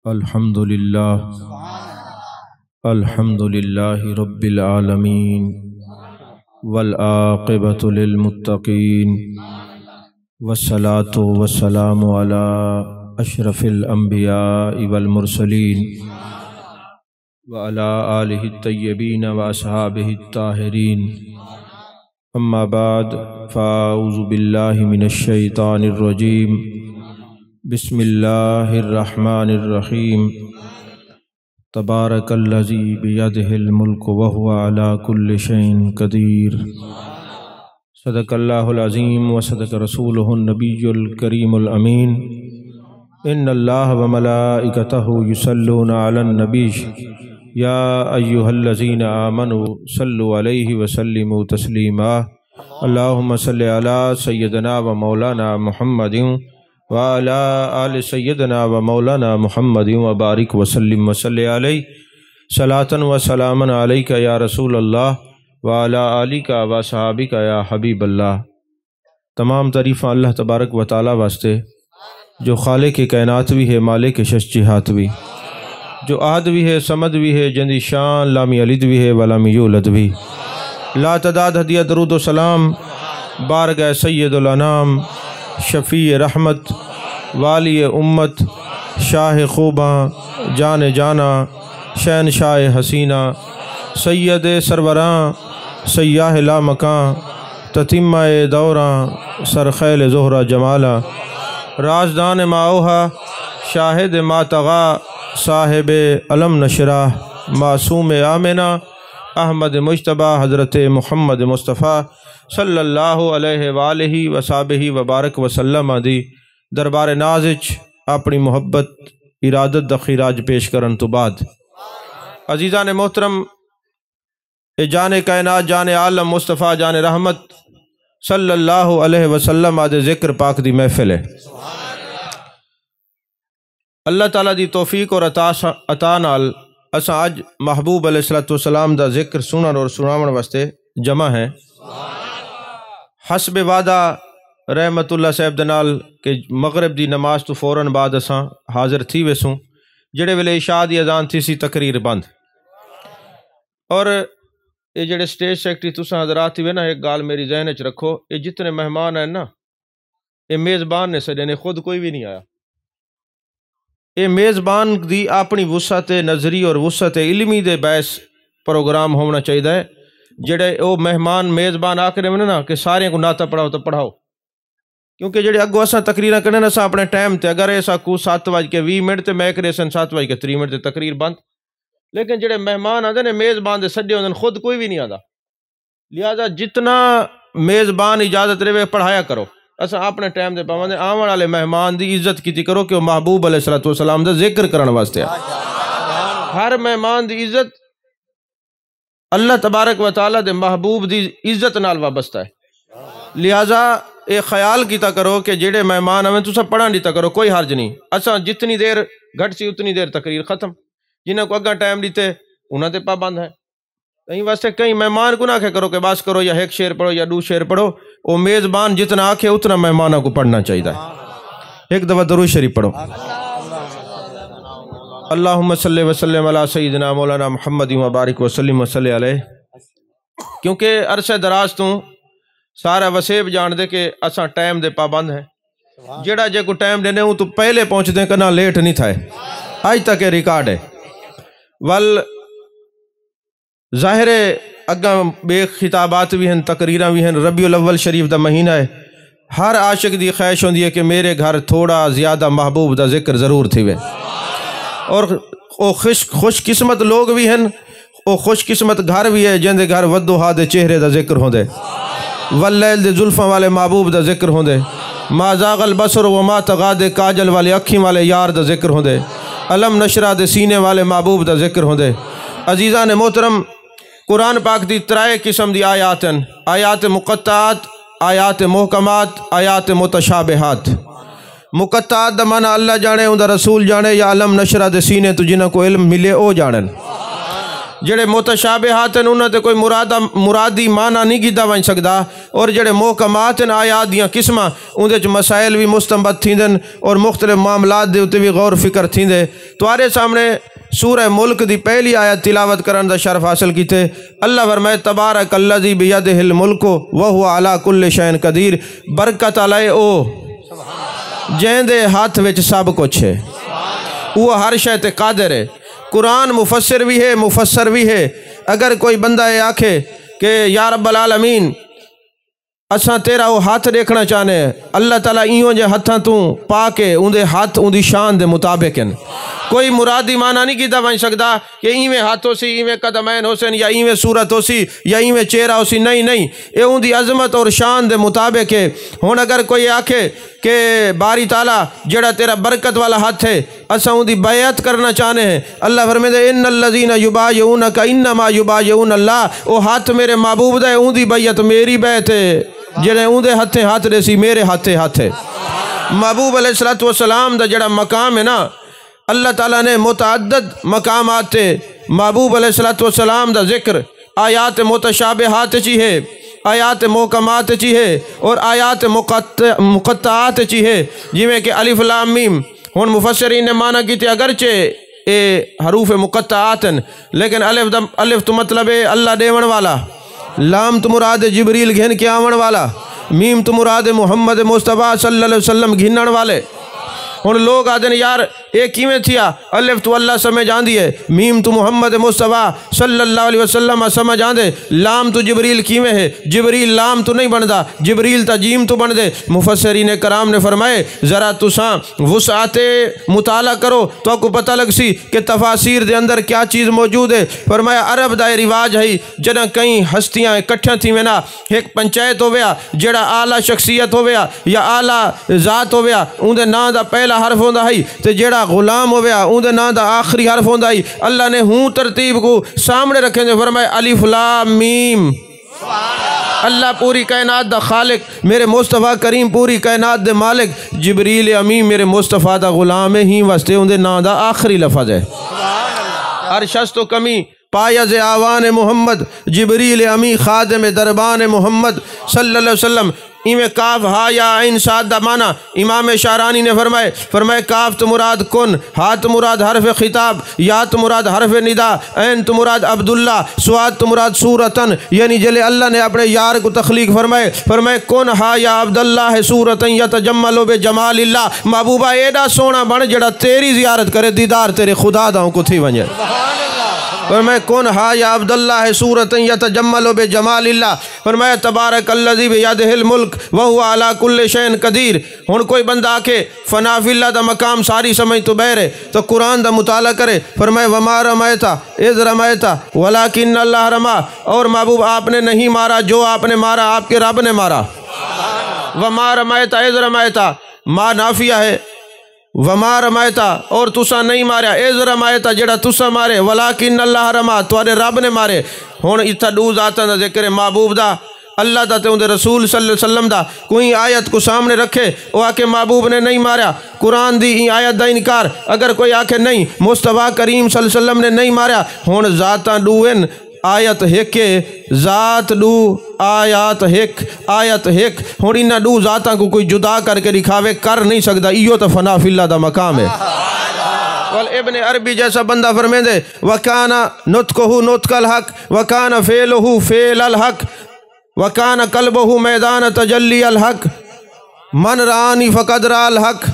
الحمدللہ رب العالمین والعاقبۃ للمتقین والصلاة والسلام علی اشرف الانبیاء والمرسلین وعلی آلہ الطیبین واصحابہ الطاہرین اما بعد فاعوذ باللہ من الشیطان الرجیم بسم اللہ الرحمن الرحیم تبارک الذی بیدہ الملک وہو علی کل شیء قدیر صدق اللہ العظیم وصدق رسولہ النبی الکریم الامین ان اللہ وملائکتہ یصلون علی النبی یا ایہا الذین آمنوا صلوا علیہ وسلموا تسلیما اللہم صلی علی سیدنا و مولانا محمد وعلی آل سیدنا و مولانا محمد وبارک وسلم وصلی علیہ صلاۃ و سلاما علیک یا رسول اللہ وعلی آلک و صحابک یا حبیب اللہ۔ تمام تعریفاں اللہ تبارک و تعالی واسطے جو خالق کائنات بھی ہے، مالک شش جہات بھی، جو احد بھی ہے، صمد بھی ہے، جندی شان لام یلد بھی ہے ولم یولد بھی۔ لا تعداد ہدیہ درود و سلام بارگاہ سید الانام، شفیع رحمت، والی امت، شاہ خوباں، جان جانا، شہنشاہ حسینہ، سید سروراں، سیاہ لا مکاں، تتمہ دوراں، سرخیل زہرہ جمالہ، رازدان ماؤہا، شاہد ماتغا، صاحب علم نشرہ، معصوم آمنہ، احمد مجتبیٰ، حضرت محمد مصطفیٰ صلی اللہ علیہ وآلہ وصحبہ وبارک وسلم دی دربار نازچ اپنی محبت ارادت دا خراج پیش کرن تو بعد عزیزان محترم، جان کائنات، جان عالم مصطفیٰ، جان رحمت صلی اللہ علیہ وسلم دے ذکر پاک دی محفل ہے۔ اللہ تعالیٰ دی توفیق اور عطا نال اساں اج محبوب علیہ السلام دا ذکر سنن اور سناون واسطے جمع ہیں۔ حسب وعدہ رحمت اللہ صاحب دے نال کہ مغرب دی نماز تو فوراً بعد اساں حاضر تھی ویسوں، جڑے ویلے عشاء دی اذان تھی سی تقریر بند۔ اور یہ جڑے سٹیج سیکٹری تساں حضرات تھی وے نا، ایک گال میری ذہن وچ رکھو، یہ جتنے مہمان ہیں نا، یہ میزبان نے سجنے، خود کوئی بھی نہیں آیا۔ یہ میزبان دی اپنی وسعت نظری اور وسعت علمی دے باعث پروگرام ہونا چاہیے۔ جڑے او مہمان میزبان آ کے نا کہ سارے کو ناتا پڑھاؤ تو پڑھاؤ، کیونکہ جڑے اگو اساں تقریراں کرنے نا اپنے ٹائم تے، اگر ایسا کو 7:20 تے میں کرے سن 7:30 تے تقریر بند، لیکن جڑے مہمان آتے نے میزبان دے سڈے ہوندے خود کوئی بھی نہیں آتا، لہذا جتنا میزبان اجازت رہے پڑھایا کرو۔ اساں اپنے ٹائم دے پاوندے آون والے مہمان دی عزت کیتی کرو کہ وہ محبوب علیہ السلام دا ذکر کرن واسطے۔ ہر مہمان دی عزت اللہ تبارک و تعالیٰ دے محبوب دی عزت نال وابستہ ہے، لہذا یہ خیال کیتا کرو کہ جڑے مہمان آویں تساں پڑھن دیتا کرو، کوئی حرج نہیں۔ اساں جتنی دیر گھٹ سی اتنی دیر تقریر ختم، جنہاں کو اگاں ٹائم دیتے انہاں تے پابند ہے۔ کہیں واسطے کہیں مہمان کو نہ آکھے کرو کہ بس کرو یا ایک شعر پڑھو یا دو شعر پڑھو، وہ میزبان جتنا آکھے اتنا مہمانوں کو پڑھنا چاہیے۔ ایک دفعہ درود شریف پڑھو۔ اللہم صلی وسلم علی سیدنا مولانا محمد وبارک وسلم وصلی علیہ۔ کیونکہ عرصہ دراز تو سارا وسیب جان دے کہ اساں ٹائم دے پابند ہیں، جڑا جے کو ٹائم دینے ہوں تو پہلے پہنچ دیں کنا لیٹ نہیں تھا، آج تک یہ ریکارڈ ہے۔ ول ظاہر اگاں بے خطابات بھی ہیں، تقریراں بھی ہیں، ربیع الاول شریف دا مہینہ ہے، ہر عاشق دی خواہش ہوندی ہے کہ میرے گھر تھوڑا زیادہ محبوب دا ذکر ضرور تھی وے، اور وہ خوش قسمت لوگ بھی ہیں، وہ خوش قسمت گھر بھی ہے جن دے گھر ودوہا دے چہرے دا ذکر ہوندے، واللیل دے زلفاں والے محبوب دا ذکر ہوندے، ما زاغ البصر وما طغیٰ دے کاجل والے اکھیں والے یار دا ذکر ہوندے، علم نشرہ دے سینے والے محبوب دا ذکر ہوندے۔ عزیزان محترم، قرآن پاک دی ترائے قسم دی آیات ہیں، آیات مقطعات، آیات محکمات، آیات متشابہات۔ مقطعات دا معنی اللہ جانے، اندہ رسول جانے، یا علم نشرہ دے سینے تو جنہ کو علم ملے او جانن۔ جڑے متشابہات ہیں انہاں تے کوئی مرادی معنی نہیں کیتا ون سکدا، اور جڑے محکمات ہیں آیات دیاں قسماں اون دے مسائل بھی مستنبط تھیندن اور مختلف معاملات دے اتے بھی غور فکر تھیندے۔ تمہارے سامنے سورہ ملک دی پہلی آیت تلاوت کرن دا شرف حاصل کیتے۔ اللہ فرمائے تبارک الذی بیدہ الملک وہو علی کل شیء قدیر، برکت علی او جہاں دے ہاتھ وچ سب کچھ ہے، وہ ہر شے تے قادر ہے۔ قرآن مفسر بھی ہے مفسر بھی ہے۔ اگر کوئی بندہ یہ آکھے کہ یا رب العالمین اساں تیرا وہ ہاتھ دیکھنا چاہنے ہیں، اللہ تعالیٰ ایوں جے ہتھاں تو پا کے ان دے ہاتھ ان دی شان دے مطابق ہیں، کوئی مرادی معنی نہیں کیتا بن سکتا کہ ایویں ہاتھ ہو سی، ایویں قدمین ہو سن، یا ایویں صورت ہو سی، یا ایویں چہرہ ہو سی، نہیں، یہ ان دی عظمت اور شان دے مطابق ہے۔ ہن اگر کوئی آکھے کہ باری تعالیٰ جڑا تیرا برکت والا ہاتھ ہے اساں ان دی بیعت کرنا چاہنے ہیں، اللہ فرمائے ان الذین یبایعونک انما یبایعون اللہ، او ہاتھ میرے محبوب دا ہے، ان دی بیعت میری بیعت ہے، جڑے ان دے ہتھے ہاتھ دے سی میرے ہتھے ہاتھ ہے۔ محبوب علیہ السلام دا جڑا مقام ہے نا، اللہ تعالیٰ نے متعدد مقامات تے محبوب علیہ السلام دا ذکر آیات متشابہات چی ہے، آیات محکمات چی ہے، اور آیات مقطعات چی ہے، جویں کہ الف لام میم۔ ہن مفسرین نے معنی کیتے اگرچہ اے حروف مقطعات ہیں، لیکن الف تو مطلب ہے اللہ دیون والا، لام تو مراد جبریل گھن کے آون والا، میم تو مراد محمد مصطفیٰ صلی اللہ علیہ وسلم گھنن والے۔ ہن لوگ آدھے یار ایک کیویں تھیا، الف تو اللہ سمجھ آندی ہے، میم تو محمد مصطفیٰ صلی اللہ علیہ وسلم سمجھ آندے، لام تو جبریل کیویں ہے، جبریل لام تو نہیں بندا، جبریل تا جیم تو بن دے۔ مفسرین کرام نے فرمائے ذرا تساں وسعت مطالعہ کرو تو آپ کو پتہ لگ سی کہ تفاسیر دے اندر کیا چیز موجود ہے۔ فرمایا عرب دا رواج ہے جنہ کئی ہستیاں اکٹھیاں تھی میں نا، ایک پنچایت ہویا جڑا اعلیٰ شخصیت ہویا یا اعلیٰ ذات ہویا، ان دے نا دا پہلا حرف ہوندا ہے تے جڑا غلام ہویا ان دے نا دا آخری حرف ہوندا ہے۔ اللہ نے ہوں ترتیب کو سامنے رکھیں دے، فرمائے الف لام میم۔ اللہ پوری کائنات دا خالق، میرے مصطفیٰ کریم پوری کائنات دے مالک، جبریل امین میرے مصطفیٰ دا غلام ہی واسطے ان دے نا دا آخری لفظ ہے۔ ہر شخص تو کمی پایز آوان محمد، جبریل امی خادم دربان محمد صلی اللہ علیہ وسلم۔ ایمیں کاف ہا یا عین صاد دا معنی امام شعرانی نے فرمائے کاف تو مراد کن، ہا تو مراد حرف خطاب، یا تو مراد حرف ندا، عین تو مراد عبداللہ، سواد تو مراد سورتن، یعنی جلے اللہ نے اپنے یار کو تخلیق فرمائے کن ہا یا عبداللہ سورتن یتجملو بے جمال اللہ، محبوبہ ایڈا سونا بن جڑا تیری زیارت کرے، دیدار تیرے خدا داؤں کو تھی ونجے۔ فرمائے کون ہا یا عبداللہ صورتن یتجمل بجمال اللہ۔ فرمایا تبارک الذی بیدہ الملک وہو علی کل شیء قدیر۔ ہن کوئی بندہ آکے فنا فی اللہ دا مقام ساری سمجھ تو بہر ہے تو قرآن دا مطالعہ کرے۔ فرمائے وما رمیتا اذ رمیتا ولکن اللہ رما، اور محبوب آپ نے نہیں مارا جو آپ نے مارا، آپ کے رب نے مارا۔ وما رمیتا اذ رمیتا ما نافیہ ہے، وما رمایتا اور تسا نہیں ماریا، اذ رمایتا جڑا تسا مارے، ولیکن اللہ رما تواڈے رب نے مارے۔ ہن اتھا دو ذاتاں دا ذکر ہے، محبوب دا، اللہ دا تے اون دے رسول صلی اللہ علیہ وسلم دا۔ کوئی آیت کو سامنے رکھے وہ آکے محبوب نے نہیں ماریا، قرآن دی آیت دا انکار، اگر کوئی آکے نہیں مصطفیٰ کریم صلی اللہ علیہ وسلم نے نہیں ماریا، ہن ذاتاں دو ہیں، آیت ہک ذات دو، آیات ہک آیت ہک۔ ہن انہاں دو ذاتاں کو کوئی جدا کر کے دکھاوے کر نہیں سکتا، ایو تو فنا فی اللہ دا مقام ہے۔ ابن عربی جیسا بندہ فرمائے دے وَكَانَ نُطْقُهُ نُطْقَ الْحَقِّ وَكَانَ فِعْلُهُ فِعْلَ الْحَقِّ وَكَانَ قَلْبُهُ میدان تجلی الحق من رانی فقد را الحق۔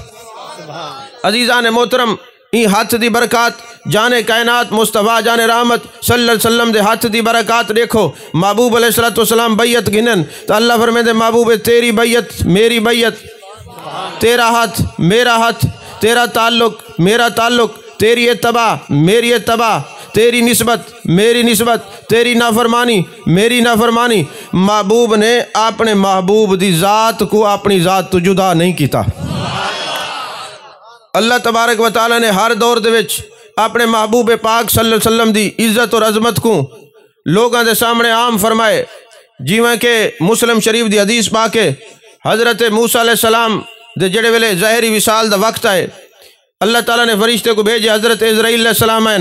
عزیزان محترم، این ہاتھ دی برکات جانے کائنات مصطفیٰ جان رحمت صلی اللہ علیہ وسلم دے ہاتھ دی برکات دیکھو۔ محبوب علیہ السلام بیعت گھنن تو اللہ فرمائے دے محبوب تیری بیعت میری بیعت، تیرا ہاتھ میرا ہاتھ، تیرا تعلق میرا تعلق، تیری اتباع میری اتباع، تیری نسبت میری نسبت، تیری نافرمانی میری نافرمانی۔ محبوب نے اپنے محبوب دی ذات کو اپنی ذات تو جدا نہیں کیتا۔ اللہ تبارک و تعالی نے ہر دور دے وچ اپنے محبوب پاک صلی اللہ علیہ وسلم دی عزت اور عظمت کو لوگاں دے سامنے عام فرمائے، جیویں کہ مسلم شریف دی حدیث پاک ہے، حضرت موسیٰ علیہ السلام دے جڑے ویلے ظاہری وصال دا وقت آئے، اللہ تعالیٰ نے فرشتے کو بھیجے، حضرت اسرائیل علیہ السلام ہیں،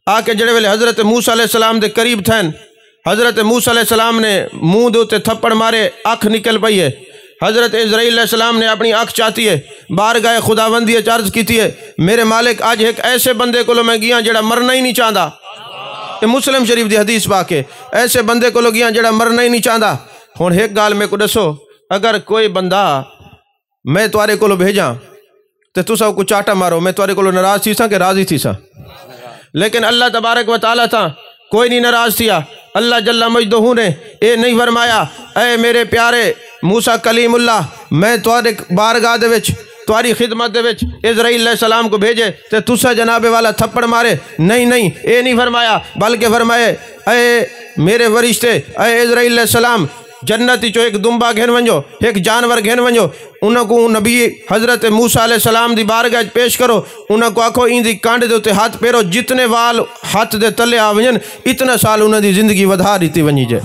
آ کے جڑے ویلے حضرت موسیٰ علیہ السلام دے قریب تھین حضرت موسیٰ علیہ السلام نے منہ دے تے تھپڑ مارے اکھ نکل پئی ہے حضرت اسرائیل علیہ السلام نے اپنی اکھ چاہتی ہے بارگاہ خداوندی عرض کیتی ہے میرے مالک آج ایک ایسے بندے کو میں گیاں جڑا مرنا ہی نہیں چاہتا یہ مسلم شریف دی حدیث پاک ہے ایسے بندے کو گیاں جڑا مرنا ہی نہیں چاہتا ہن ایک گال میں کو دسو اگر کوئی بندہ میں توارے کو بھیجاں تو تسا کو چاٹا مارو میں توارے کو ناراض تھی سا کہ راضی تھی سا لیکن اللہ تبارک و تعالیٰ تھا کوئی نہیں ناراض تھیا اللہ جل مجدہ نے اے نہیں فرمایا اے میرے پیارے موسیٰ کلیم اللہ میں توارے بارگاہ دے وچ تواری خدمت دے وچ اسرائیل علیہ السلام کو بھیجے تے تسا جناب والا تھپڑ مارے نہیں اے نہیں فرمایا بلکہ فرمائے اے میرے فرشتے اے اسرائیل علیہ السلام جنتی چو ایک دمبا گھن ونجو ایک جانور گھن ونجو انہوں کو نبی حضرت موسیٰ علیہ السلام دی بارگاہ پیش کرو انہوں کو آکھو ان دی کانڈ دے ہوتے ہاتھ پیرو جتنے وال ہاتھ دے تلے آونجن اتنا سال انہوں دی زندگی ودھا دیتی ونجی جائے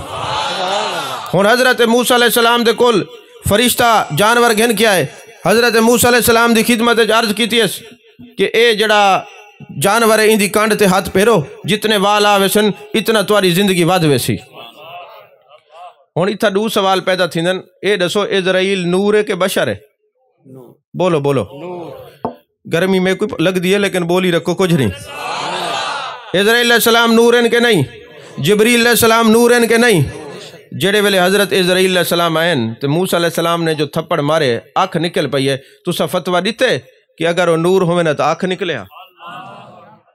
اور حضرت موسیٰ علیہ السلام دے کول فرشتہ جانور گھن کیا ہے حضرت موسیٰ علیہ السلام دی خدمت عرض کیتی ہے کہ اے جڑا جانور ہے ان دی کانڈ تے ہاتھ پیرو جتنے وال آوے سن اتنا تواری زندگی ودھ ویسی ہوں اتنا دو سوال پیدا تھیندن اے دسو اسرائیل نور ہے کہ بشر ہے بولو گرمی میں کوئی لگ دی ہے لیکن بولی رکھو کچھ نہیں اسرائیل علیہ السلام نور ہیں کہ نہیں جبریل علیہ السلام نور ہیں کہ نہیں جڑے ویلے حضرت اسرائیل علیہ السلام آئین تو موسیٰ علیہ السلام نے جو تھپڑ مارے آنکھ نکل پئی ہے تو سا فتوہ دیتے کہ اگر وہ نور ہوئے نا تو آنکھ نکلے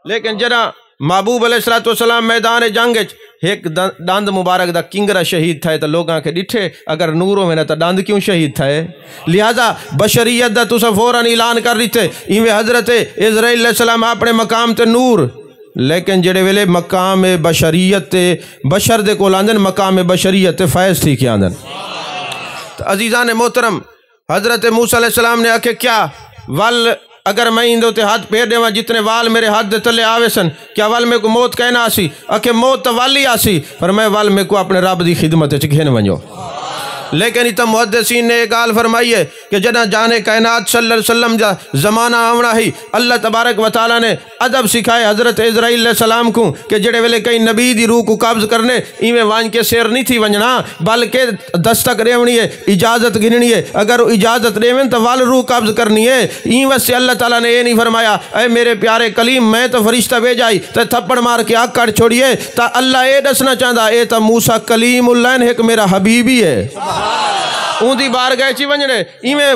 لیکن جنا محبوب علیہ السلام میدان جنگ ایک داند مبارک دا کنگرہ شہید تھا ہے تو لوگاں کے ڈٹھے اگر نور ہوئے نا تو داند کیوں شہید تھا ہے لہذا بشریت دا تو سا فوراً اعلان کر دیتے ایویں حضرت اسرائیل علیہ السلام اپنے مقام تے نور لیکن جڑے ویلے مقام بشریت تے بشر دے کو لاندن مقام بشریت تے فیض تھی کیا آندن عزیزان محترم حضرت موسیٰ علیہ السلام نے آکھے کیا وال اگر میں اندو تے ہاتھ پیر دیواں جتنے وال میرے ہاتھ دے تلے آوے سن کیا وال میں کو موت کہنا آسی اکھے موت تو والی آسی پر میں وال میں کو اپنے رب دی خدمت چکھین ونجو لیکن اتنا محدثین نے ایک آل فرمائی ہے کہ جنا جانے کائنات صلی اللہ علیہ وسلم جا زمانہ آونا ہی اللہ تبارک و تعالیٰ نے ادب سکھائے حضرت اسرائیل علیہ السلام کو کہ جڑے ویلے کئی نبی دی روح کو قبض کرنے ایویں وان کے سیر نہیں تھی ونجنا بلکہ دستک ریونی ہے اجازت گننی ہے اگر اجازت ریون تو وال روح قبض کرنی ہے ایویں سے اللہ تعالیٰ نے یہ نہیں فرمایا اے میرے پیارے کلیم میں تو فرشتہ بھیجائی تو تھپڑ مار کے آگ کاٹ چھوڑیے تا اللہ یہ دسنا چاہتا اے تا موسیٰ کلیم اللہ ایک میرا حبیبی ہے اون دی بارگاہ چی ونجنے ایویں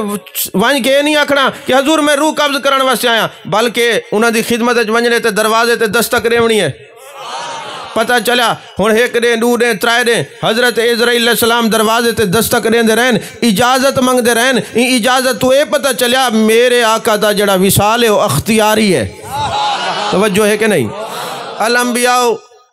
ونج کے نہیں آکھنا کہ حضور میں روح قبض کرن واسطے آیا بلکہ انہاں دی خدمت ونجنے تے دروازے تے دستک ریونی ہے پتہ چلا ہن ایک دے دو دے ترائے دے حضرت اسرائیل علیہ السلام دروازے تے دستک ریندے رہن اجازت منگ دے رہن اجازت تو اے پتہ چلیا میرے آقا دا جڑا وصال ہے وہ اختیاری ہے توجہ ہے کہ نہیں الانبیاء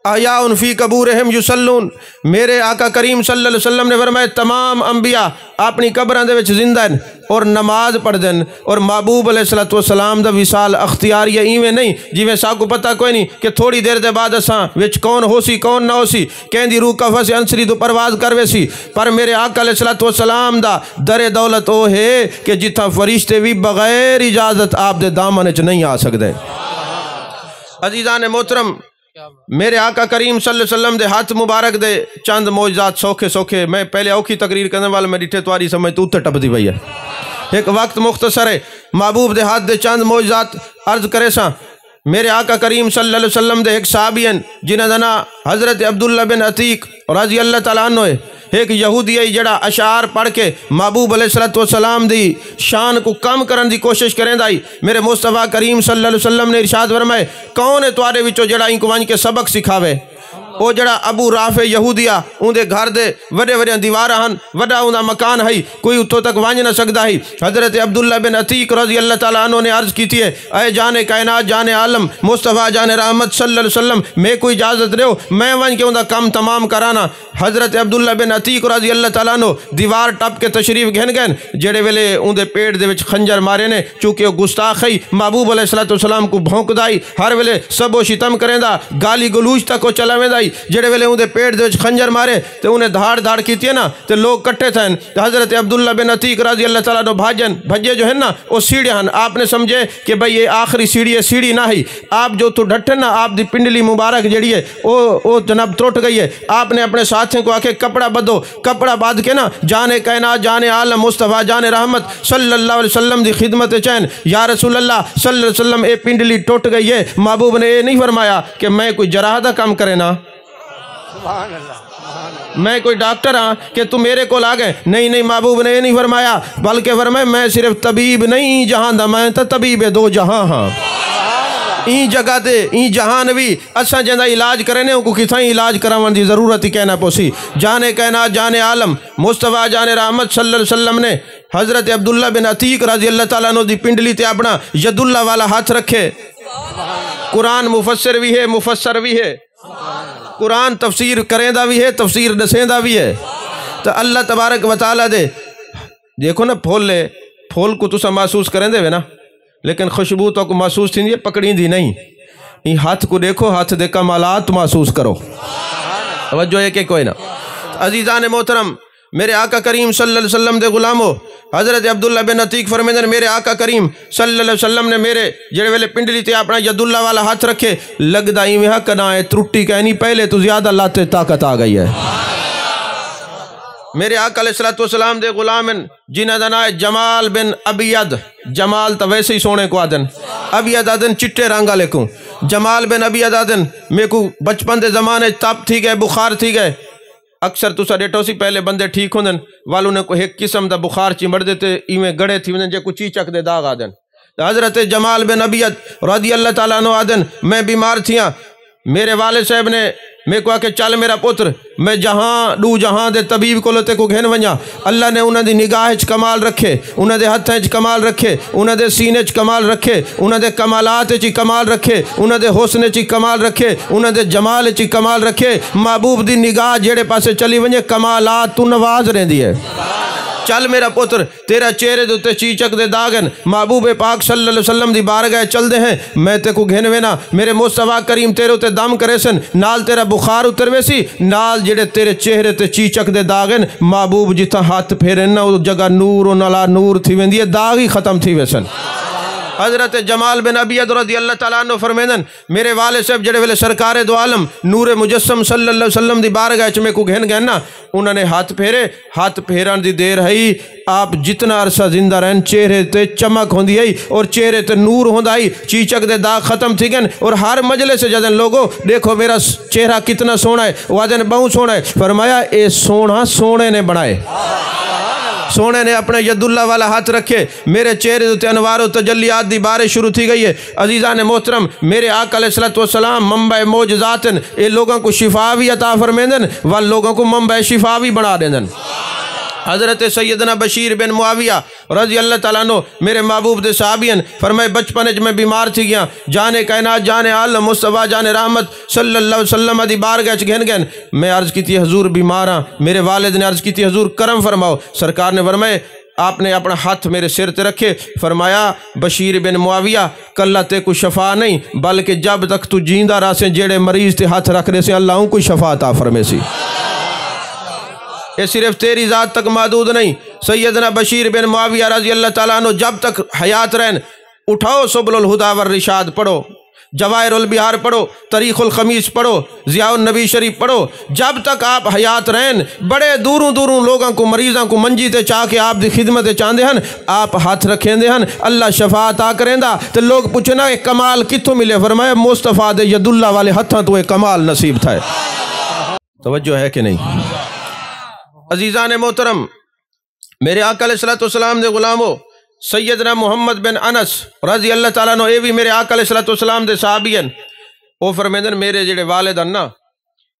احیاء فی قبورہم یصلون میرے آقا کریم صلی اللہ علیہ وسلم نے فرمایا تمام انبیاء اپنی قبراں دے وچ زندہ ہیں اور نماز پڑھ دین اور محبوب علیہ السلام دا وصال اختیاری ہے ایویں نہیں جویں سا کو پتہ کوئی نہیں کہ تھوڑی دیر دے بعد اساں وچ کون ہو سی کون نہ ہو سی کہندی روح کفا سے انسری تو پرواز کروے سی پر میرے آقا علیہ السلام دا در دولت او ہے کہ جتھاں فرشتے بھی بغیر اجازت آپ دے دامن وچ نہیں آ سکدے عزیزان محترم میرے آقا کریم صلی اللہ علیہ وسلم دے ہاتھ مبارک دے چند معجزات سوکھے میں پہلے اوکھی تقریر کرنے والا میں ڈٹھے تواری سمجھ تو اتر ٹپ دی بھئی ہے ایک وقت مختصر ہے محبوب دے ہاتھ دے چند معجزات عرض کرے ساں میرے آقا کریم صلی اللہ علیہ وسلم دے ایک صحابی ہیں جنہ دنا حضرت عبداللہ بن عتیق رضی اللہ تعالیٰ عنہ ہے ایک یہودی ہے جڑا اشعار پڑھ کے محبوب علیہ السلام دی شان کو کم کرن دی کوشش کریں دائی میرے مصطفیٰ کریم صلی اللہ علیہ وسلم نے ارشاد فرمائے کون ہے توارے وچوں جڑا ان کو وانج کے سبق سکھاوے او جڑا ابو رافع یہودیہ ان دے گھر دے وڈے وڈے دیوار ہن وڈا انہاں مکان ہے کوئی اتھوں تک وانج نہ سکدا ہے حضرت عبداللہ بن عتیق رضی اللہ تعالیٰ عنہ نے عرض کیتی ہے اے جان کائنات جان عالم مصطفیٰ جان رحمت صلی اللہ علیہ وسلم میں کوئی اجازت دیو میں وانج کے انہاں کام تمام کرانا حضرت عبداللہ بن عتیق رضی اللہ تعالیٰ عنہ دیوار ٹپ کے تشریف گھن گئن جڑے ویلے ان دے پیٹ دے وچ خنجر مارے نے چونکہ وہ گستاخ ہے محبوب علیہ السلام کو بھونک دائی ہر ویلے سب و شتم کریں دا گالی گلوچ تک کو چلاویں دائی جڑے ویلے اون دے پیٹ دے وچ خنجر مارے تے انہیں دھاڑ دھاڑ کیتی ہے نا تے لوگ کٹے تھے تے حضرت عبداللہ بن عتیق رضی اللہ تعالیٰ عنہ بھجے جو ہیں نا وہ سیڑھیاں ہیں. آپ نے سمجھے کہ بھئی یہ آخری سیڑھی ہے، سیڑھی نہ ہی. آپ جو تو ڈھٹے نا آپ دی پنڈلی مبارک جڑی ہے وہ جناب ٹوٹ گئی ہے. آپ نے اپنے ساتھیوں کو آکے کپڑا بدو، کپڑا باندھ کے نا جان کائنات جان عالم مصطفیٰ جان رحمت صلی اللہ علیہ وسلم دی خدمت چین یا رسول اللہ صلی اللہ علیہ وسلم اے پنڈلی ٹوٹ گئی ہے. محبوب نے یہ نہیں فرمایا کہ میں کوئی جراح دا کام کرے نا، میں کوئی ڈاکٹر ہاں کہ تم میرے کو آ گئے. نہیں، محبوب نے یہ نہیں فرمایا، بلکہ فرمایا میں صرف طبیب نہیں جہاں دا میں تا طبیب دو جہاں ہاں. این جگہ تے این جہان بھی اساں جندا علاج کرنے کو کتھاں علاج کراون دی ضرورت ہی کہنا پوسی. جان کائنات جان عالم مصطفیٰ جان رحمت صلی اللہ علیہ وسلم نے حضرت عبداللہ بن عتیق رضی اللہ تعالیٰ عنہ دی پنڈلی تے اپنا ید اللہ والا ہاتھ رکھے. قرآن مفسر بھی ہے، مفسر بھی ہے، قرآن تفسیر کریں دا بھی ہے، تفسیر دسیں دا بھی ہے. تو اللہ تبارک و تعالیٰ دے دیکھو نا پھول کو تسا محسوس کریں دے وے نا، لیکن خوشبو تو کو محسوس تھی پکڑیں دی نہیں. یہ ہاتھ کو دیکھو، ہاتھ دے کمالات محسوس کرو. توجہ ہے کہ کوئی نہ. عزیزان محترم، میرے آقا کریم صلی اللہ علیہ وسلم دے غلامو، حضرت عبداللہ بن عتیق فرمیندے میرے آقا کریم صلی اللہ علیہ وسلم نے میرے جڑے ویلے پنڈلی تے اپنا ید اللہ والا ہاتھ رکھے لگدا ہی میں کنا ہے ترٹی کہنی پہلے تو زیادہ لاتے طاقت آ گئی ہے. میرے آقا علیہ السلام دے غلام جنہ دا نام ہے جمال بن ابید. جمال تو ویسے ہی سونے کو آدن، ابید آدن چٹے رنگ والے کو. جمال بن ابید آدن میں کو بچپن دے زمانے تپ تھی گئے، بخار تھی گئے. اکثر تسا ڈیٹو سی پہلے بندے ٹھیک ہوندن والوں نے کوئی ایک قسم دا بخار چمڑ دیتے ایویں گڑے تھی وندن جے کو چیچک دے داغ آدن. حضرت جمال بن ابید رضی اللہ تعالیٰ عنہ آدن میں بیمار تھیاں. میرے والد صاحب نے میں کو آکے چل میرا پتر میں جہاں دو جہاں دے طبیب کو لتے کو گھن ونجا. اللہ نے انہاں دی نگاہ چ کمال رکھے، انہاں دے ہتھاں چ کمال رکھے، انہاں دے سینے چ کمال رکھے، انہاں دے کمالات چ کمال رکھے، انہاں دے حسن چ کمال رکھے، انہاں دے جمال چ کمال رکھے. محبوب دی نگاہ جیڑے پاسے چلی ونجے کمالات تو نواز رہندی ہے. چل میرا پتر تیرا چہرے دوتے چیچک دے داغن محبوب پاک صلی اللہ علیہ وسلم دی بارگاہ چل دے ہیں میں تے کو گھن وینا میرے مصطفیٰ کریم تیرے تے دم کرے سن نال تیرا بخار اتر ویسی نال جڑے تیرے چہرے تے چیچک دے داغن محبوب جتا ہاتھ پھیرن نا جگہ نور و نلا نور تھی ویندی ہے داغ ہی ختم تھی ویسن. حضرت جمال بن ابید رضی اللہ تعالیٰ عنہ فرمیندن میرے والد صاحب جڑے ویلے سرکار دو عالم نور مجسم صلی اللہ علیہ وسلم دی بارگاہ چ میں کو گھن گئے نا انہوں نے ہاتھ پھیرے. ہاتھ پھیران دی دیر ہے آپ جتنا عرصہ زندہ رہن چہرے تے چمک ہوندی ہے اور چہرے تے نور ہوندا ہے چیچک دے داغ ختم تھی گئے. اور ہر مجلس سے جدن لوگوں دیکھو میرا چہرہ کتنا سونا ہے وہ آدن بہت سونا ہے. فرمایا اے سونا سونے نے بنائے. سونے نے اپنے ید اللہ والا ہاتھ رکھے میرے چہرے دوتے انوار و تجلیات دی بارش شروع تھی گئی ہے. عزیزان محترم میرے آقا علیہ السلام منبع معجزاتن اے لوگوں کو شفا بھی عطا فرمیندن وال لوگوں کو منبع شفا بھی بنا دیندن. حضرت سیدنا بشیر بن معاویہ رضی اللہ تعالیٰ عنہ میرے محبوب دے صحابین فرمائے بچپن میں بیمار تھی گیا جان کائنات جان عالم مصطفیٰ جان رحمت صلی اللہ علیہ وسلم دی بارگاہ چ گھن گئن. میں عرض کی تھی حضور بیمار ہاں. میرے والد نے عرض کی تھی حضور کرم فرماؤ. سرکار نے فرمائے آپ نے اپنا ہاتھ میرے سر تے رکھے فرمایا بشیر بن معاویہ کلہ تے کو شفا نہیں بلکہ جب تک تو جیندہ رہ سے جیڑے مریض تے ہاتھ رکھ رہے سے اللہ کو شفا عطا فرمے سی. یہ صرف تیری ذات تک محدود نہیں. سیدنا بشیر بن معاویہ رضی اللہ تعالیٰ عنہ جب تک حیات رہن اٹھاؤ سبل الہدی والرشاد پڑھو، جواہر البحار پڑھو، تاریخ الخمیس پڑھو، ضیاء النبی شریف پڑھو. جب تک آپ حیات رہن بڑے دوروں دوروں لوگوں کو مریضوں کو منجی تے چاہ کے آپ دی خدمت چاہندے ہیں آپ ہاتھ رکھیں دے ہیں اللہ شفا عطا کریں دا. تو لوگ پوچھنا کہ کمال کتوں ملے؟ فرمایا مصطفیٰ دے ید اللہ والے ہتھاں تو ایک کمال نصیب تھا. توجہ ہے کہ نہیں؟ عزیزان محترم میرے آقا علیہ السلام دے غلامو سیدنا محمد بن انس رضی اللہ تعالیٰ عنہ اے بھی میرے آقا علیہ السلام دے صحابین او فرمیندن میرے جڑے والدن نا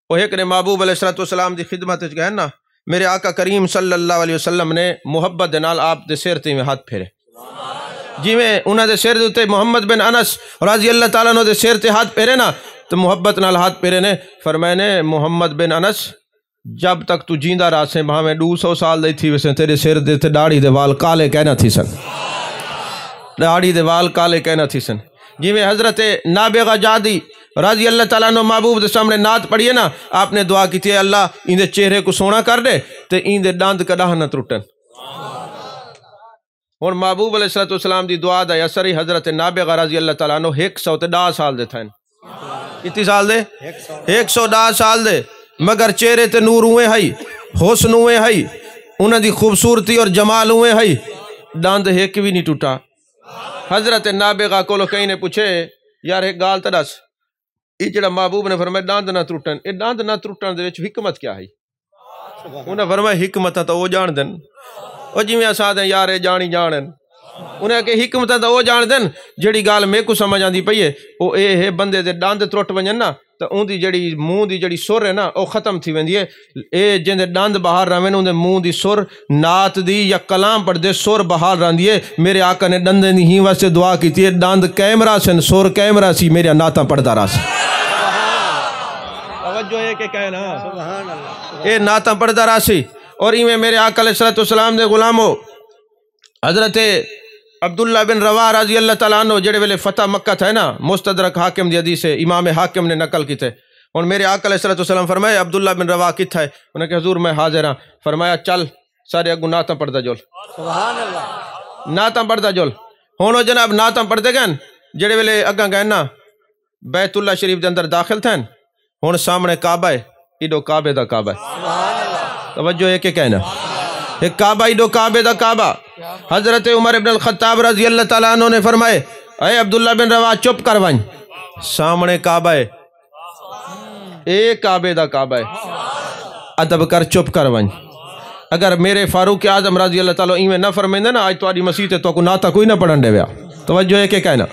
وہ ایک نے محبوب علیہ السلام دی خدمت گئے نا میرے آقا کریم صلی اللہ علیہ وسلم نے محبت دے نال آپ دے سر تے میں ہاتھ پھیرے جی میں انہاں دے سر دے محمد بن انس رضی اللہ تعالیٰ عنہ دے سر تے ہاتھ پھیرے نا تو محبت نال ہاتھ پھیرے نے فرمائے نے محمد بن انس جب تک تو جیندہ رہ سے وہاں میں 200 سال دی تھی ویسے تیرے سر دے تے داڑھی دے وال کالے کہنا تھی سن. داڑھی دے وال کالے کہنا تھی سن. جی میں حضرت نابغہ جادی رضی اللہ تعالیٰ عنہ محبوب دے سامنے نعت پڑھیے نا، آپ نے دعا کی تھی اللہ ان دے چہرے کو سونا کر دے تے ان دے دند کداہ نہ ٹرٹن۔ اور محبوب علیہ السلام دی دعا دا اثر ہی حضرت نابغہ رضی اللہ تعالیٰ عنہ 110 سال دے تھے۔ کتنی سال دے؟ 110 سال دے، مگر چہرے تے نور ہوئے ہائی، حسن ہوئے ہائی، انہاں دی خوبصورتی اور جمال ہوئے ہائی، دند ایک بھی نہیں ٹوٹا۔ حضرت نابغہ کو کہیں نے پوچھے یار ایک گال تے دس، یہ جڑا محبوب نے فرمایا دند نہ ٹوٹن، یہ دند نہ ٹوٹن دے وچ حکمت کیا ہے؟ انہیں فرمایا حکمت تو وہ جان دن، وہ جی میں اساں دیں یار جانی جانن، انہیں کہ حکمت تو وہ جان دن جڑی گال میں کو سمجھ آندی پئی ہے وہ اے ہے بندے دے دند ٹرٹ ونجن نا تو ان دی جڑی منہ دی جڑی سر ہے نا وہ ختم تھی ویندی ہے، اے جن دے دند باہر رہن ان دے منہ دی سر نعت دی یا کلام پڑھ دے سر باہر رہندی ہے۔ میرے آقا نے دندیں دی ہی واسطے دعا کی تھی دند کیمرہ سن سر کیمرہ سی میرے نعتاں پڑھدا رہا سی۔ توجہ ہے کہ کہنا اے نعتاں پڑھدا رہا سی۔ اور ایویں میرے آقا علیہ السلام دے غلامو حضرت عبداللہ بن رواح رضی اللہ تعالیٰ عنہ جڑے ویلے فتح مکہ تھے نا، مستدرک حاکم دی حدیث ہے، امام حاکم نے نقل کی تھے۔ اور میرے آقا علیہ السلام فرمائے عبداللہ بن رواح کتھا ہے؟ انہیں کہ حضور میں حاضر ہاں۔ فرمایا چل سارے اگو نعتاں پڑھدا جول، سبحان اللہ، نعتاں پڑھدا جول۔ ہونو جناب نعتاں پڑھدے گئے جڑے ویلے اگاں گئے نا بیت اللہ شریف دے اندر داخل تھے، ہن سامنے کعبہ ہے، ایڈو کعبے دا کعبہ ہے، توجہ ہے کہ کہنا ایک کعبہ ایڈو کعبے دا کعبہ۔ حضرت عمر بن الخطاب رضی اللہ تعالیٰ عنہ نے فرمائے اے عبداللہ بن رواح چپ کر ونج، سامنے کعبہ ہے، ایک کعبے دا کعبہ ہے، ادب کر چپ کر ونج۔ اگر میرے فاروق اعظم رضی اللہ تعالیٰ ایویں نہ فرمیندے نا آج تہاڈی مسیح تو کو نعتاں کوئی نہ پڑھن دے ویا، توجہ ہے کہ کہنا۔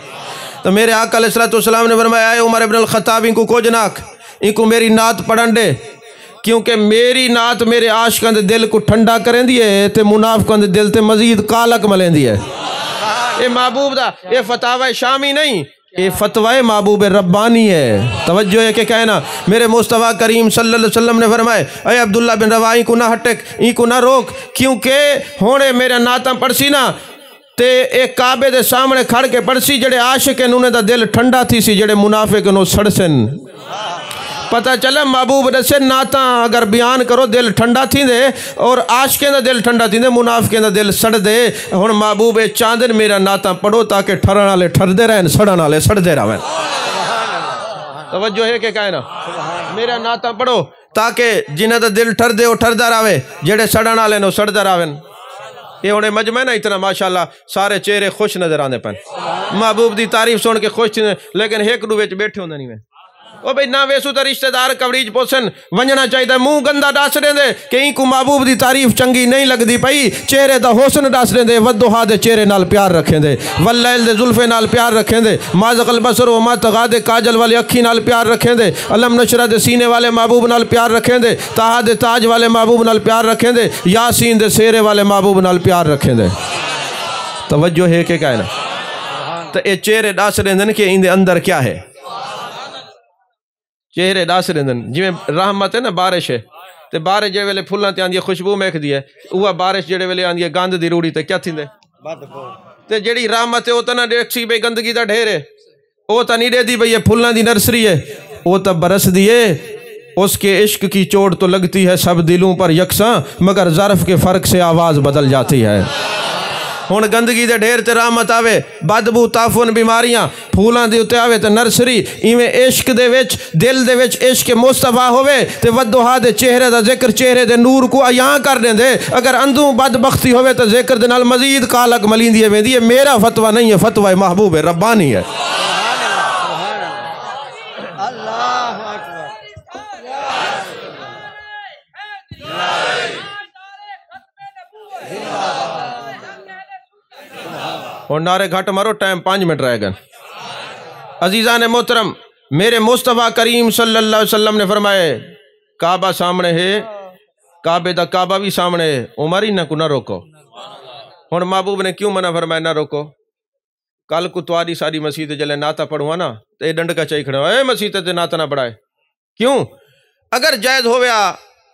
تو میرے آقا علیہ السلام نے فرمایا اے عمر بن الخطاب ان کو کچھ نہ آکھ، ان کو میری نعت پڑھن دے، کیونکہ میری نعت میرے عاشقاں دے دل کو ٹھنڈا کریں دی ہے تے منافقاں دے دل تے مزید کالک ملیں دی ہے۔ اے محبوب دا اے فتاوی شامی نہیں، اے فتوی محبوب ربانی ہے، توجہ ہے کہ کہنا۔ میرے مصطفیٰ کریم صلی اللہ علیہ وسلم نے فرمائے اے عبداللہ بن رواح ان کو نہ ہٹک، ان کو نہ روک، کیونکہ ہونے میرے نعتاں پڑھسی نا تے ایک کعبے دے سامنے کھڑ کے پڑھسی جڑے عاشق ہیں انہیں دا دل ٹھنڈا تھی سی، جڑے منافق انہوں سڑسن۔ پتہ چلا محبوب دسے نعتاں اگر بیان کرو دل ٹھنڈا تھی دے اور عاشقیں دا دل ٹھنڈا تھی دے منافقیں دا دل سڑ دے۔ ہن محبوب چاندن میرا نعتاں پڑھو تاکہ ٹھرن والے ٹھردے رہن، سڑن والے سڑدے رہن۔ توجہ ہے کہ کہنا میرا نعتاں پڑھو تاکہ جنہاں دا دل ٹھردے وہ ٹھردا رہے، جڑے سڑن والے نو سڑدا رہن۔ یہ ہونے مجمع نا اتنا ماشاءاللہ سارے چہرے خوش نظر آنے پن، محبوب دی تعریف سن کے خوش تھی، لیکن ایک دو وچ بیٹھے ہوندے نہیں میں او بھئی نہ ویسو تا رشتہ دار کوریج پوسن ونجنا چاہیے منہ گندا ڈاس رہے دے کہ ان کو محبوب دی تعریف چنگی نہیں لگ دی پئی، چہرے دا حسن ڈاس رہے دے، ودوہا دے چہرے نال پیار رکھیں دے، واللیل دے زلفے نال پیار رکھیں دے، ما زغ البصر وما طغی دے کاجل والے اکھی نال پیار رکھیں دے، علم نشرہ دے سینے والے محبوب نال پیار رکھیں دے، طٰہٰ دے تاج والے محبوب نال پیار رکھیں دے، یاسین دے سیرے والے محبوب نال پیار رکھیں دے۔ توجہ ہے کہ کہنا تو اے چہرے ڈاس رہے دن کہ ان دے اندر کیا ہے، چہرے ڈاس رہے دن جی میں رحمت ہے نا بارش ہے تے بارش جے ویلے پھلاں تے آندی خوشبو میک دی ہے، اوہ بارش جڑے ویلے آندی ہے گند دی روڑی تے کیا تھیندے تے جڑی رحمت ہے او تا نہ دیکھ سی بے گندگی دا ڈھیر ہے، او تا نہیں دے دی بھئی یہ پھلاں دی نرسری ہے، او تا برس دیے اس کے عشق کی چوٹ تو لگتی ہے سب دلوں پر یکساں، مگر ظرف کے فرق سے آواز بدل جاتی ہے۔ ہن گندگی دے ڈھیر تے رحمت آوے، بدبو تافن بیماریاں پھولاں دے اتے آوے تے نرسری، ایویں عشق دے وچ دل دے وچ عشق مصطفیٰ ہوئے تے ودوہا دے چہرے دا ذکر چہرے دے نور کو عیاں کر دیں دے، اگر اندھوں بدبختی ہوئے تے ذکر دے نال مزید کالک ملیندی ہے ویندی ہے۔ میرا فتویٰ نہیں ہے، فتویٰ محبوب ربانی ہے۔ اور نعرے گھٹ مارو، ٹائم 5 منٹ رہ گئے۔ عزیزان محترم، میرے مصطفیٰ کریم صلی اللہ علیہ وسلم نے فرمائے کعبہ سامنے ہے، کعبے دا کعبہ بھی سامنے ہے، عمر ہی نہ کو نہ روکو۔ اور محبوب نے کیوں منع فرمایا نہ روکو؟ کل کو تواری ساری مسیح جلے نعتہ پڑھوا نا تو یہ ڈنڈ کا چاہی کھڑا اے مسیح تے نعتہ نہ پڑھائے، کیوں؟ اگر جائز ہویا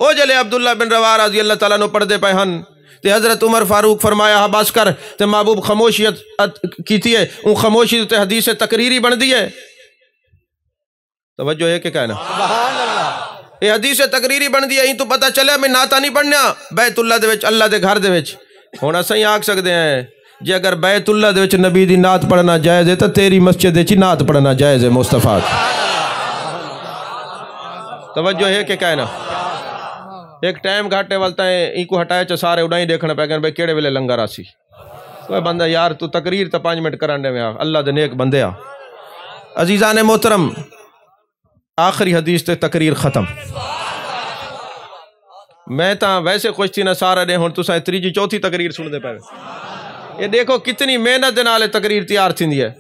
او جلے عبداللہ بن رواح رضی اللہ تعالیٰ نو پڑھ دے پہ ہن تے حضرت عمر فاروق فرمایا ہاں بس کر تے محبوب خاموشیت کیتی ہے اون خاموشی تے حدیث تقریری بن دی ہے. توجہ ہے کہ کہنا سبحان اللہ. یہ حدیث تقریری بن دی ہے. تو پتہ چلے میں نعتاں نہیں پڑھنا بیت اللہ دے وچ اللہ دے گھر دے وچ. ہن اساں آکھ سکدے ہیں جے اگر بیت اللہ دے وچ نبی دی نعت پڑھنا جائز ہے تو تیری مسجد وچ نعت پڑھنا جائز ہے مصطفیٰ. توجہ ہے کہ کہنا ایک ٹائم گھاٹے والتا ہے ای کو ہٹائے چا سارے اڑائیں دیکھنا پہ گئے بھئی کیڑے ویلے لنگر آسی. کوئی بندہ یار تو تقریر تا 5 منٹ کرانڈے میں اللہ دے نیک بندے آ. عزیزان محترم آخری حدیث تے تقریر ختم. میں تا ویسے خوش تھی نہ سارا نے ہن تساں تیجی چوتھی تقریر سن دے پے. یہ دیکھو کتنی محنت دے نال تقریر تیار تھیندی ہے.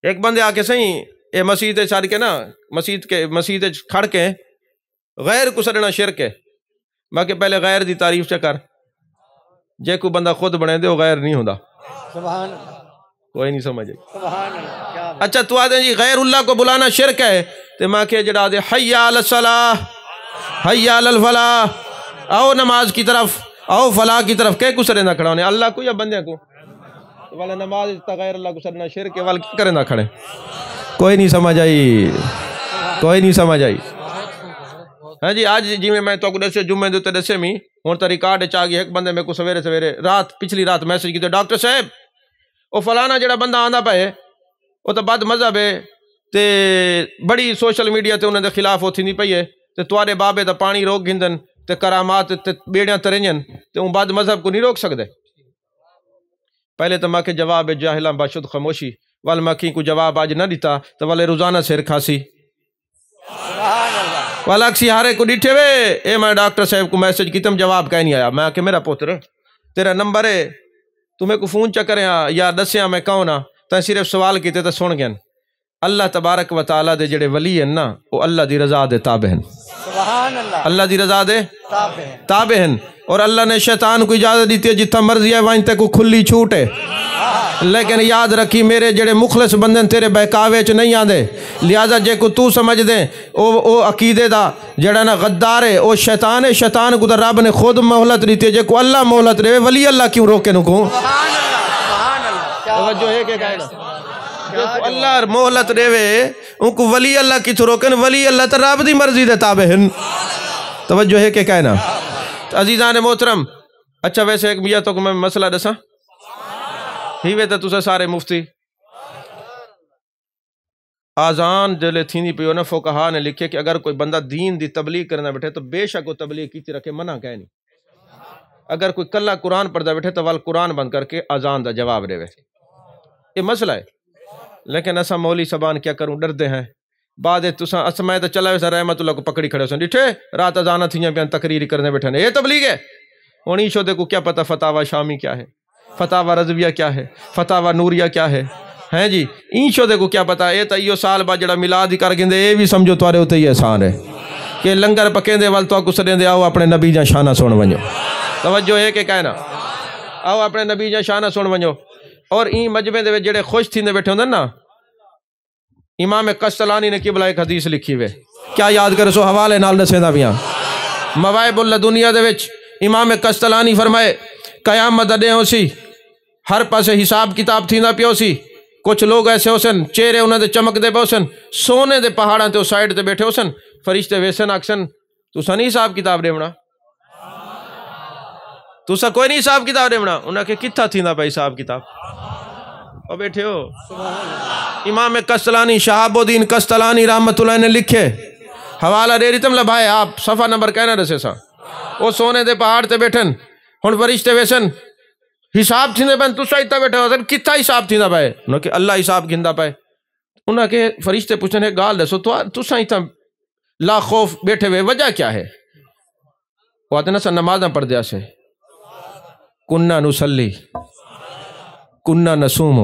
ایک بندے آ کے صحیح اے مسجد چھڑ کے نا مسجد کھڑ کے غیر کو سڑنا شرک ہے. باقی پہلے غیر دی تعریف چکر جے کو بندہ خود بنے دے وہ غیر نہیں ہوندا. سبحان اللہ. کوئی نہیں سمجھے. سبحان اللہ. اچھا تو آدھیں جی غیر اللہ کو بلانا شرک ہے تو ماں کے جڑا دے حی علی الصلاح حی علی الفلاح آؤ نماز کی طرف آؤ فلاح کی طرف کہ کو سرے نہ کھڑا ہونے اللہ کو یا بندے کو والا نماز غیر اللہ کو سرنا شرک ہے والا کی کرے نہ کھڑے. کوئی نہیں سمجھ آئی کوئی نہیں سمجھ آئی. ہاں جی آج جی میں تو دسے جمعے دے تے دسے می ہن تا ریکارڈ چ آ گیا ایک بندے میں کو سویرے رات پچھلی رات میسج کیتے ڈاکٹر صاحب او فلانا جڑا بندہ آندا پئے او تو بد مذہب ہے تے بڑی سوشل میڈیا تے انہاں دے خلاف او تھیندی پئی ہے تے تواڈے بابے دا پانی روک گھندن تے کرامات تے بیڑیاں ترنجن تے اون بد مذہب کو نہیں روک سکدے. پہلے تو ماں کے جواب جاہلاں باشد خاموشی وال ماں کو جواب آج نہ دیتا تو والے روزانہ سر کھاسی والا اکسی ہارے کو ڈیٹھے وے اے میں ڈاکٹر صاحب کو میسج کی تم جواب کہیں نہیں آیا. میں کہ میرا پوتر تیرا نمبر ہے تمہیں کو فون چکرے ہاں یا دسیاں میں کہوں نا تو صرف سوال کیتے تو سن گئن. اللہ تبارک و تعالیٰ دے جڑے ولی ہیں نا وہ اللہ دی رضا دے تابع ہیں. سبحان اللہ. اللہ دی رضا دے تابع ہیں اور اللہ نے شیطان کو اجازت دیتی ہے جتنا مرضی ہے وہیں تے کو کھلی چھوٹ ہے. لیکن یاد رکھی میرے جڑے مخلص بندن تیرے بہکاوے چ نہیں آندے لہذا جے کو تو سمجھ دیں او عقیدے دا جڑا نا غدار ہے او شیطان ہے. شیطان کو تو رب نے خود مہلت دیتی ہے جے کو اللہ مہلت رہے ولی اللہ کیوں روکے نو کو. سبحان اللہ. سبحان اللہ. توجہ ہے کہ کہنا جے کو اللہ مہلت رہے ان کو ولی اللہ کی تو روکن ولی اللہ تو رب دی مرضی دے تابع ہیں. توجہ ہے کہ کہنا عزیزان محترم. اچھا ویسے ایک میاں تو میں مسئلہ دساں ہی وے تے تساں سارے مفتی آزان جلے تھینی پیو نا فقہا نے لکھے کہ اگر کوئی بندہ دین دی تبلیغ کرنا بیٹھے تو بے شک وہ تبلیغ کی رکھے منع کہہ نہیں. اگر کوئی کلا قرآن پڑھدا بیٹھے تو وال قرآن بند کر کے آزان دا جواب دے. یہ مسئلہ ہے. لیکن اسا مولی سبان کیا کروں ڈردے ہیں بعد تساں اسماء تے چلا ویسا رحمت اللہ کو پکڑی کھڑے سن ڈٹھے رات اذاناں تھیاں پیاں تقریر کرنے بیٹھے نے یہ تبلیغ ہے. ہن ایشو دے کو کیا پتہ فتاوی شامی کیا ہے فتاوی رضویہ کیا ہے فتاوی نوریہ کیا ہے ہیں جی ایشو دے کو کیا پتہ. اے تا ایو سال بعد جڑا میلاد ہی کر گندے اے بھی سمجھو تواڈے اوتے ہی احسان ہے کہ لنگر پکیندے ول تو کو سڈیندے آؤ اپنے نبی جا شانہ سن ونجو. توجہ ہے کہ کہنا آؤ اپنے نبی جا شانہ سن ونجو. اور این مجمع دے جڑے خوش تھیندے بیٹھے ہوندے نا امام قسطلانی نے قبلہ ایک حدیث لکھی ہوئے کیا یاد کرے سو حوالے نال دسیندا پیاں مواہب الدنیا دے وچ امام قسطلانی فرمائے قیامت دے ہو سی ہر پاسے حساب کتاب تھیندا پیو سی. کچھ لوگ ایسے ہو سن چہرے انہاں دے چمک دے پو سن سونے دے پہاڑاں تے سائیڈ تے بیٹھے ہو سن فرشتے ویسن آکسن تساں نہیں حساب کتاب دیونا تساں کوئی نہیں حساب کتاب دیونا. انہاں کہ کتھا تھیندا پئی حساب کتاب او بیٹھے ہو. امام قسطلانی شہاب الدین قسطلانی رحمت اللہ نے لکھے حوالہ دے دیتم لبھائے آپ صفحہ نمبر کہنا رسے سا وہ سونے دے پہاڑ تے بیٹھن ہن فرشتے ویسن حساب تھیندے پن تساں ایتھا بیٹھے ہو کتھا حساب تھیندا پئے انہاں کہ اللہ حساب گھندا پئے. انہاں کہ فرشتے پوچھن ہے گال دسو تساں ایتھا لا خوف بیٹھے ہوئے وجہ کیا ہے. وہ آتے نا سا نمازاں پڑھ دیا سے کننا نصلی کننا نصوم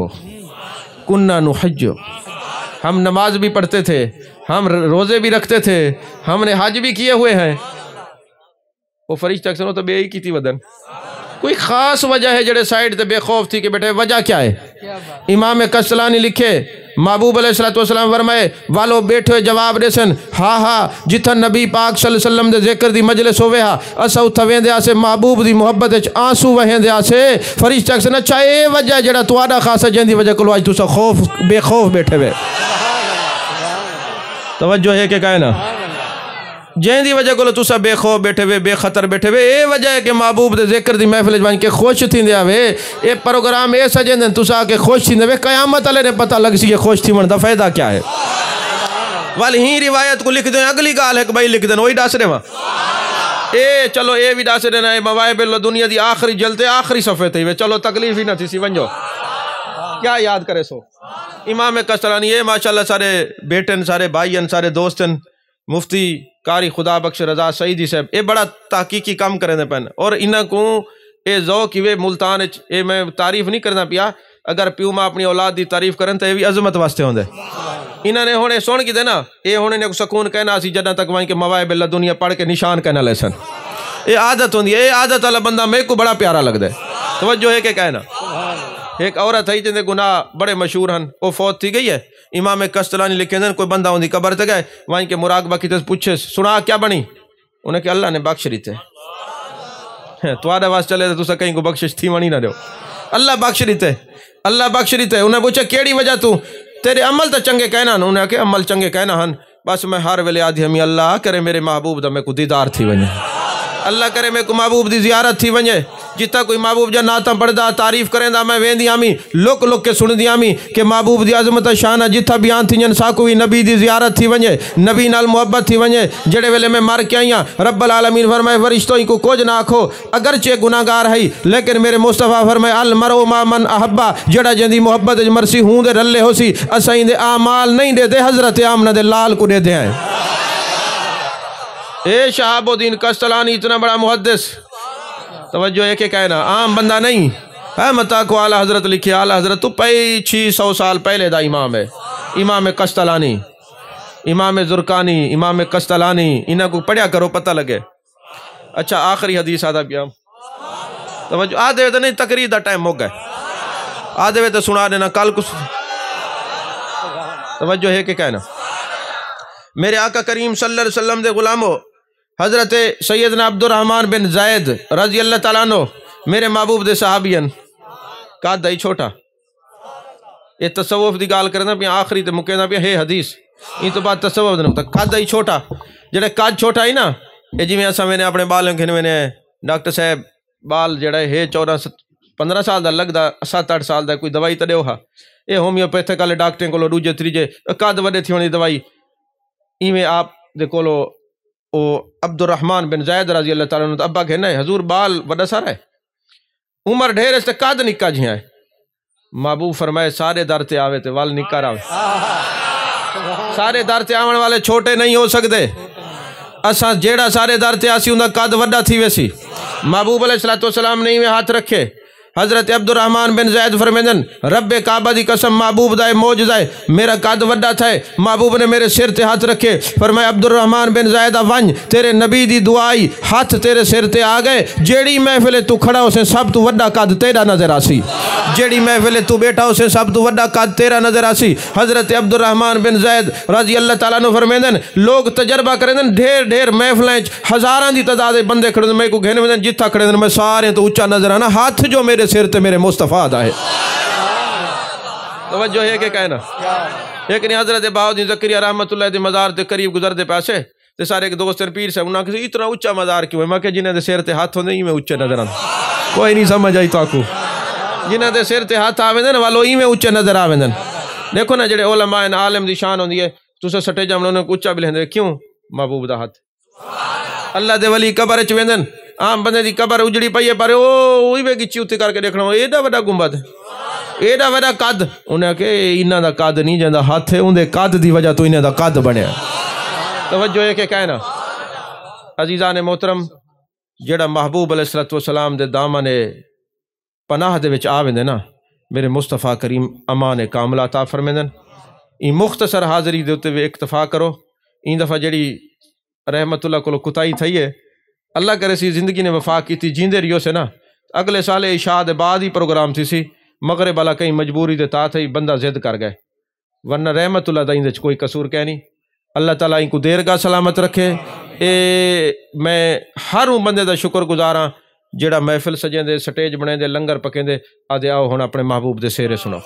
کننا نحج ہم نماز بھی پڑھتے تھے ہم روزے بھی رکھتے تھے ہم نے حج بھی کیے ہوئے ہیں. وہ فرشتے اکثر تو بے ہی کی تھی ودن کوئی خاص وجہ ہے جڑے سائیڈ تے بے خوف تھی کہ بیٹھے وجہ کیا ہے؟ امام کستلانی لکھے محبوب علیہ السلام فرمائے والو بیٹھے جواب دے سن ہاں ہاں جتھا نبی پاک صلی اللہ علیہ وسلم دے ذکر دی مجلس ہوئے ہاں اسا اتھا ویندے آسے محبوب دی محبت اچ آنسو وہندے آسے فرشتہ سے نہ چاہے وجہ جڑا تواڈا خاصا جندی وجہ کلو آج تسا خوف بے خوف بیٹھے ہوئے توجہ ہے کہ کہنا جہاں دی وجہ کو تسا بے خوف بیٹھے ہوئے بے خطر بیٹھے ہوئے اے وجہ ہے کہ محبوب دے ذکر دی محفل بن کے خوش تھی دیا وے اے پروگرام اے سجن دن تسا کے خوش تھی دے قیامت علیہ نے پتہ لگ سی کہ خوش تھی من دا فائدہ کیا ہے والی ہی روایت کو لکھ دیں اگلی گال ہے کہ بھائی لکھ دیں وہی ڈاس رہے وہاں اے چلو اے بھی ڈاس رہے نا مواہب اللہ دنیا دی آخری جلتے آخری صفحے تھی وے چلو تکلیف ہی نہ تھی سی ونجو کیا یاد کرے سو امام کستلانی اے ماشاءاللہ سارے بیٹن سارے بھائین سارے دوستن مفتی قاری خدا بخش رضا سعیدی صاحب اے بڑا تحقیقی کام کریں دے پہن اور انہاں کو اے ذوق وے ملتان اے میں تعریف نہیں کرنا پیا اگر پیو ماں اپنی اولاد دی تعریف کرن تو اے بھی عظمت واسطے ہوندے انہاں نے ہونے سن کی دے نا اے ہونے نے سکون کہنا سی جدہ تک وہیں کہ مواہب اللہ دنیا پڑھ کے نشان کہنا لے سن اے عادت ہوندی اے عادت والا بندہ میں کو بڑا پیارا لگ دے توجہ ہے کہ کہنا ایک عورت ہے جن دے گناہ بڑے مشہور ہن وہ فوت تھی گئی ہے امام کستلانی لکھے دن کوئی بندہ ہوندی قبر تے گئے وہیں کے مراقبہ کی تس پوچھے سنا کیا بنی انہیں کہ اللہ نے بخش رہی تھے تو آدھا واس چلے تو سا کہیں کو بخشش تھی وانی نہ دیو اللہ بخش رہی تھے اللہ بخش رہی تھے انہیں پوچھا کیڑی وجہ تو تیرے عمل تا چنگے کہنا ہن انہیں کہ عمل چنگے کہنا ہن بس میں ہر ویلے آدھی ہمیں اللہ کرے میرے محبوب دا میں کو دیدار تھی ونجے اللہ کرے میں کو محبوب دی زیارت تھی ونجے جتا کوئی محبوب جا ناتا پڑھدا تعریف کریں دا میں ویندی آمی لوک لوک کے سن دی آمی کہ محبوب دی عظمت شانہ جتا بیان تھی جن ساکوی نبی دی زیارت تھی ونجے نبی نال محبت تھی ونجے جڑے ویلے میں مار کے آئیاں رب العالمین فرمائے فرشتوں کو کچھ نہ آکھو اگرچہ گناہگار ہے لیکن میرے مصطفیٰ فرمائے المرء مع من احبا جڑا جندی محبت مرسی ہوں دے رلے ہو سی اسائیں دے اعمال نہیں دے دے حضرت آمنہ دے لال کو دے دے ہیں اے شہاب الدین کستلانی اتنا بڑا محدث توجہ ہے کہ کہنا عام بندہ نہیں ہے متا کو اعلیٰ حضرت لکھی اعلیٰ حضرت تو 600 سال پہلے دا امام ہے امام کستلانی امام زرکانی امام کستلانی انہاں کو پڑھیا کرو پتہ لگے اچھا آخری حدیث آدھا پیام توجہ آدھے وے تو نہیں تقریر دا ٹائم ہو گئے آدھے وے تو سنا دینا کل کچھ توجہ ہے کہ کہنا میرے آقا کریم صلی اللہ علیہ وسلم دے غلامو حضرت سیدنا عبد الرحمن بن زید رضی اللہ تعالیٰ عنہ میرے محبوب دے صحابین قاد دائی چھوٹا یہ تصوف دی گال کرنا پہ آخری تے مکینا پہ ہے حدیث یہ تو بات تصوف دے نکتا قاد دائی چھوٹا جڑے قاد چھوٹا ہی نا یہ جی میں ایسا میں نے اپنے بالوں کے میں نے ڈاکٹر صاحب بال جڑے ہے 14-15 سال دا لگ دا 7-8 سال دا کوئی دوائی تڑے ہوا یہ ہومیوپیتھک والے ڈاکٹریں کو لو دوجے تریجے قاد وڈے تھی ہونی دوائی ایویں آپ دے کولو او عبد الرحمن بن زید رضی اللہ تعالیٰ عنہ ابا کہنا ہے حضور بال وڈا سارا ہے عمر ڈھیر اس تے قاد نکا جھیاں ہے محبوب فرمائے سارے در تے آوے تے وال نکا راوے سارے در تے آون والے چھوٹے نہیں ہو سکتے اساں جیڑا سارے در تے آسی اندہ قاد وڈا تھی ویسی محبوب علیہ السلام نے ہاتھ رکھے حضرت عبد الرحمن بن زید فرمیدن رب کعبہ دی قسم محبوب دائے موجزہ ہے میرا قد وڈا تھا محبوب نے میرے سر تے ہاتھ رکھے فرمایا عبد الرحمن بن زید ونج تیرے نبی دی دعائی ہاتھ تیرے سر تے آگئے جیڑی محفل تو کھڑا اسے سب تو وڈا قد تیرا نظر آسی جیڑی محفل تو بیٹھا اسے سب تو وڈا قد تیرا نظر آسی حضرت عبد الرحمن بن زید رضی اللہ تعالیٰ عنہ فرمیدن لوگ تجربہ کردن ڈھیر محفلیں ہزاران دی تعداد بندے کھڑے میں کو گھنے میں جتھا کھڑے میں سارے تو اچھا نظر آنا ہاتھ جو میرے سر تے میرے مصطفیٰ دا ہے توجہ ہے کہ کہنا لیکن حضرت بہاؤدین زکریا رحمت اللہ دے مزار دے قریب گزر دے پاسے تے سارے ایک دوست پیر سے انہاں کہ اتنا اچھا مزار کیوں ہے میں کہ جنہیں دے سر تے ہاتھ ہوندے ہی میں اچھے نظر آنا کوئی نہیں سمجھ آئی تو آکو جنہیں دے سر تے ہاتھ آویں والو ہی میں اچھے نظر آویں دیکھو نا جڑے علماء عالم دی شان ہوندی ہے تسا سٹے جام انہوں کو اچھا بھی لیندے کیوں محبوب دا ہاتھ اللہ دے ولی قبر وچ ویندن عام بندے دی قبر اجڑی پئی ہے پر اوہی وے گچی اوتے کر کے دیکھنا ایڈا وڈا گنبد ایڈا وڈا قد انہاں کہ انہاں دا قد نہیں جاندا ہاتھ ہے اندے قد دی وجہ تو انہاں دا قد بنیا توجہ ہے کہ کہنا عزیزان محترم جڑا محبوب علیہ السلام دے دامن پناہ دے وچ آویندے نا میرے مصطفیٰ کریم امان کاملہ عطا فرمیندن این مختصر حاضری دے اوتے اکتفا کرو این دفعہ جڑی رحمت اللہ کو کتائی تھئی ہے اللہ کرے سی زندگی نے وفا کی تھی جیندے رہیو سے نا اگلے سال عشاء دے بعد ہی پروگرام سی مغرب والا کہیں مجبوری دے تا تھی بندہ ضد کر گئے، ورنہ رحمت اللہ دا اندے کوئی قصور کہہ نہیں۔ اللہ تعالیٰ ان کو دیر کا سلامت رکھے۔ میں ہر بندے دا شکر گزار ہاں جڑا محفل سجیں دے، سٹیج بنے دے، لنگر پکیں دے، آدھے آؤ ہن اپنے محبوب دے سیرے سنو۔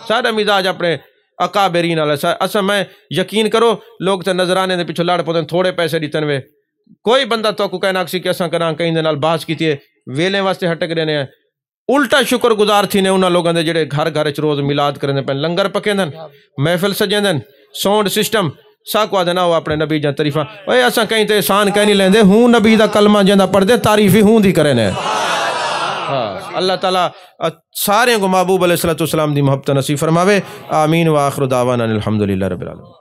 سارا مزاج اپنے اکابرین والا اصا میں یقین کرو لوگ تے نظرانے دے پیچھے لڑ پوندے، تھوڑے پیسے دیتن وے، کوئی بندہ تو کو کہنا سی کہ اساں کراں کہیں دے نال بحث کیتی ہے، ویلے واسطے ہٹک رہنے ہیں۔ الٹا شکر گزار تھی نے انہاں لوگاں دے جڑے گھر گھر چ روز میلاد کرنے پہ، لنگر پکیندن، محفل سجیندن، ساؤنڈ سسٹم ساکو آدھنا ہو اپنے نبی جان تعریفاں۔ اوے اساں کہیں تے احسان کہیں نہیں لیندے، ہوں نبی دا کلمہ جندا پڑھ دے تعریف ہی ہوں دی کرے نے۔ اللہ تعالیٰ سارے کو محبوب علیہ الصلوۃ والسلام دی محبت نصیب فرماوے۔ آمین و آخر دعوانا الحمدللہ رب العالمین۔